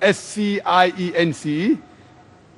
SCIENCE,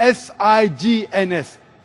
SIGNS।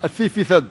80%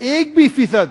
1%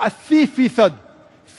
80%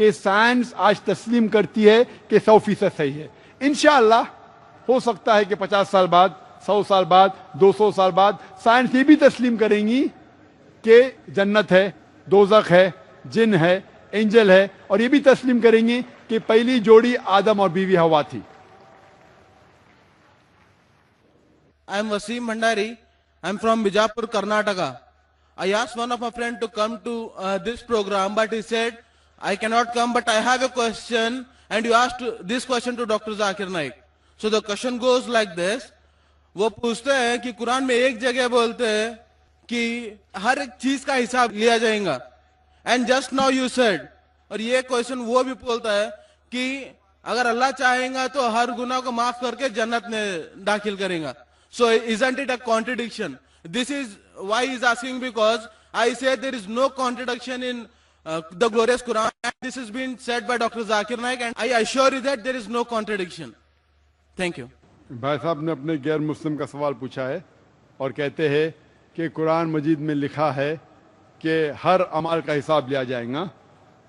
کہ science آج تسلیم کرتی ہے کہ 100% صحیح ہے. انشاءاللہ ہو سکتا ہے کہ 50 سال بعد، 100 سال بعد، 200 سال بعد سائنس یہ بھی تسلیم کریں گی کہ جنت ہے، دوزخ ہے، جن ہے، اینجل ہے، اور یہ بھی تسلیم کریں گی کہ پہلی جوڑی آدم اور بیوی ہوا تھی. I am Wasim Bhandari. I am from Bijapur, Karnataka. I asked one of my friends to come to this program, but he said, I cannot come, but I have a question, and you asked this question to Dr. Zakir Naik. So the question goes like this. وہ پوچھتے ہیں کہ قرآن میں ایک جگہ بولتے ہیں کہ ہر ایک چیز کا حساب لیا جائے گا. And just now you said, اور یہ کوشچن وہ بھی بولتا ہے کہ اگر اللہ چاہیں گا تو ہر گناہ کو معاف کر کے جنت میں داخل کریں گا. So isn't it a contradiction? This is why he is asking, because I said there is no contradiction in the glorious Quran, and this has been said by Dr. Zakir Naik, and I assure you that there is no contradiction. Thank you. بھائی صاحب نے اپنے غیر مسلم کا سوال پوچھا ہے اور کہتے ہیں کہ قرآن مجید میں لکھا ہے کہ ہر عمل کا حساب لیا جائے گا،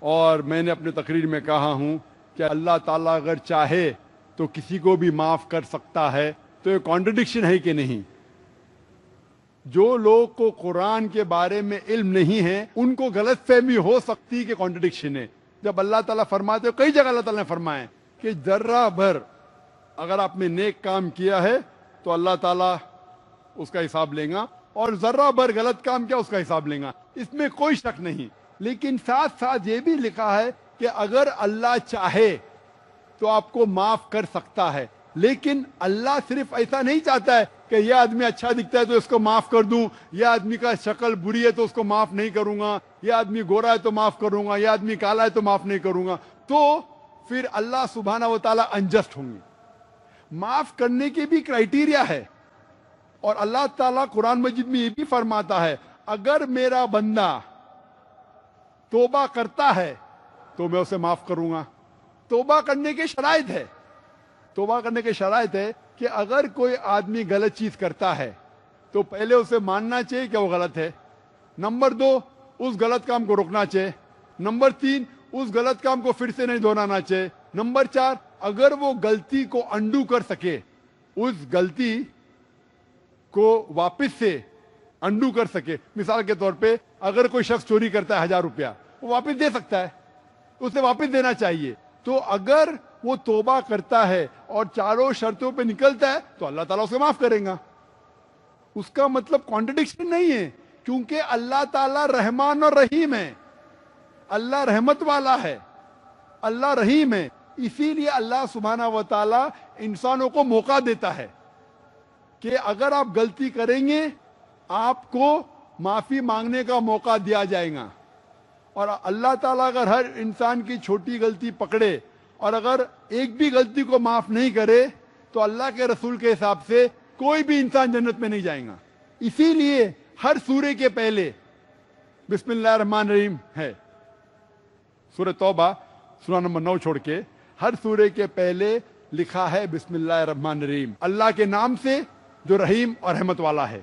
اور میں نے اپنے تقریر میں کہا ہوں کہ اللہ تعالیٰ اگر چاہے تو کسی کو بھی معاف کر سکتا ہے. تو یہ کانٹرڈکشن ہے کہ نہیں؟ جو لوگ کو قرآن کے بارے میں علم نہیں ہے ان کو غلط فہمی ہو سکتی کہ کانٹرڈکشن ہے. جب اللہ تعالیٰ فرماتے ہیں، کئی جگہ اللہ تعالیٰ نے فرمایا کہ ذرہ بھر اگر آپ نے نیک کام کیا ہے تو اللہ تعالیٰ اس کا حساب لیں گا، اور ذرہ بھر غلط کام کیا اس کا حساب لیں گا، اس میں کوئی شک نہیں. لیکن ساتھ ساتھ یہ بھی لکھا ہے کہ اگر اللہ چاہے تو آپ کو معاف کر سکتا ہے. لیکن اللہ صرف ایسا نہیں چاہتا ہے کہ یہ آدمی اچھا دکھتا ہے تو اس کو معاف کر دوں، یہ آدمی کا شکل بری ہے تو اس کو معاف نہیں کروں گا، یہ آدمی گورا ہے تو معاف کروں گا، یہ آدمی کالا ہے تو معاف نہیں کروں گا. تو پھر اللہ سبحانہ و تعالیٰ انجسٹ ہوں گے. معاف کرنے کے بھی کرائیٹیریا ہے، اور اللہ تعالیٰ قرآن مجید میں یہ بھی فرماتا ہے اگر میرا بندہ توبہ کرتا ہے تو میں اسے معاف کروں گا. توبہ کرنے کے شرائط ہے، توبہ کرنے کے شرائط ہے کہ اگر کوئی آدمی غلط چیز کرتا ہے تو پہلے اسے ماننا چاہیے کہ وہ غلط ہے. نمبر 2، اس غلط کام کو روکنا چاہیے. نمبر 3، اس غلط کام کو پھر سے نہیں دہرانا چاہیے. نمبر 4، اگر وہ غلطی کو انڈو کر سکے، اس غلطی کو واپس سے انڈو کر سکے. مثال کے طور پہ اگر کوئی شخص چوری کرتا ہے 1000 روپیہ، وہ واپس دے سکتا ہے، اسے واپس دینا چاہیے. تو اگر وہ توبہ کرتا ہے اور چاروں شرطوں پہ نکلتا ہے تو اللہ تعالیٰ اسے معاف کرے گا. اس کا مطلب کانٹرڈکشن نہیں ہے، کیونکہ اللہ تعالیٰ رحمان اور رحیم ہے. اللہ رحمت والا ہے، اللہ رحیم ہے. اسی لیے اللہ سبحانہ و تعالیٰ انسانوں کو موقع دیتا ہے کہ اگر آپ غلطی کریں گے آپ کو معافی مانگنے کا موقع دیا جائے گا. اور اللہ تعالیٰ اگر ہر انسان کی چھوٹی غلطی پکڑے اور اگر ایک بھی غلطی کو معاف نہیں کرے تو اللہ کے رسول کے حساب سے کوئی بھی انسان جنت میں نہیں جائے گا. اسی لیے ہر سورے کے پہلے بسم اللہ الرحمن الرحیم ہے. سورہ توبہ سورہ نمبر 9 چھوڑ کے ہر سورے کے پہلے لکھا ہے بسم اللہ الرحمن الرحیم، اللہ کے نام سے جو رحیم اور رحمت والا ہے.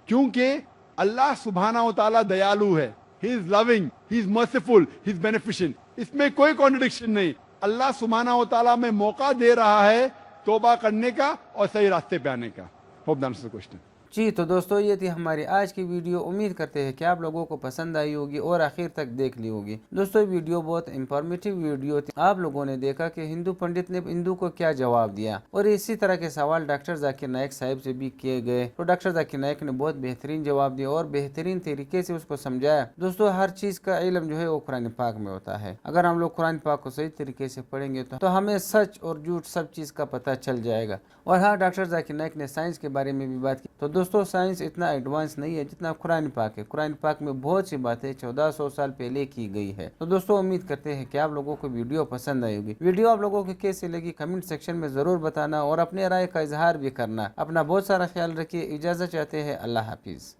کیونکہ اللہ سبحانہ و تعالیٰ دیالو ہے، He is loving, He is merciful, He is beneficent. اس میں کوئی کانٹرڈکشن نہیں. اللہ سبحانہ و تعالیٰ میں موقع دے رہا ہے توبہ کرنے کا اور صحیح راستے پہ آنے کا. Hope that answers the question. جی تو دوستو یہ تھی ہماری آج کی ویڈیو. امید کرتے ہیں کہ آپ لوگوں کو پسند آئی ہوگی اور آخر تک دیکھ لی ہوگی. دوستو یہ ویڈیو بہت انفارمیٹیو ویڈیو تھی. آپ لوگوں نے دیکھا کہ ہندو پنڈت نے ہندو کو کیا جواب دیا، اور اسی طرح کے سوال ڈاکٹر ذاکر نائک صاحب سے بھی کیے گئے. تو ڈاکٹر ذاکر نائک نے بہت بہترین جواب دیا اور بہترین طریقے سے اس کو سمجھایا. دوستو ہر چیز کا علم جو ہے وہ قرآن پاک میں ہوتا ہے. اگر ہم لوگ قرآن پاک کو صحیح طریقے سے پڑھیں گے تو ہمیں سچ اور جھوٹ سب چیز کا پتہ چل جائے گا. اور ہاں، ڈاکٹر ذاکر نائک نے سائنس کے بارے میں بھی بات کی. تو دوستو سائنس اتنا ایڈوانس نہیں ہے جتنا قرآن پاک ہے. قرآن پاک میں بہت سی باتیں 1400 سال پہلے کی گئی ہے. تو دوستو امید کرتے ہیں کہ آپ لوگوں کو ویڈیو پسند آئی ہوگی. ویڈیو آپ لوگوں کو کیسی لگی کمنٹ سیکشن میں ضرور بتانا اور اپنے رائے کا اظہار بھی کرنا. اپنا بہت سارا خیال رکھیے. اجازت چاہتے ہیں. اللہ حافظ.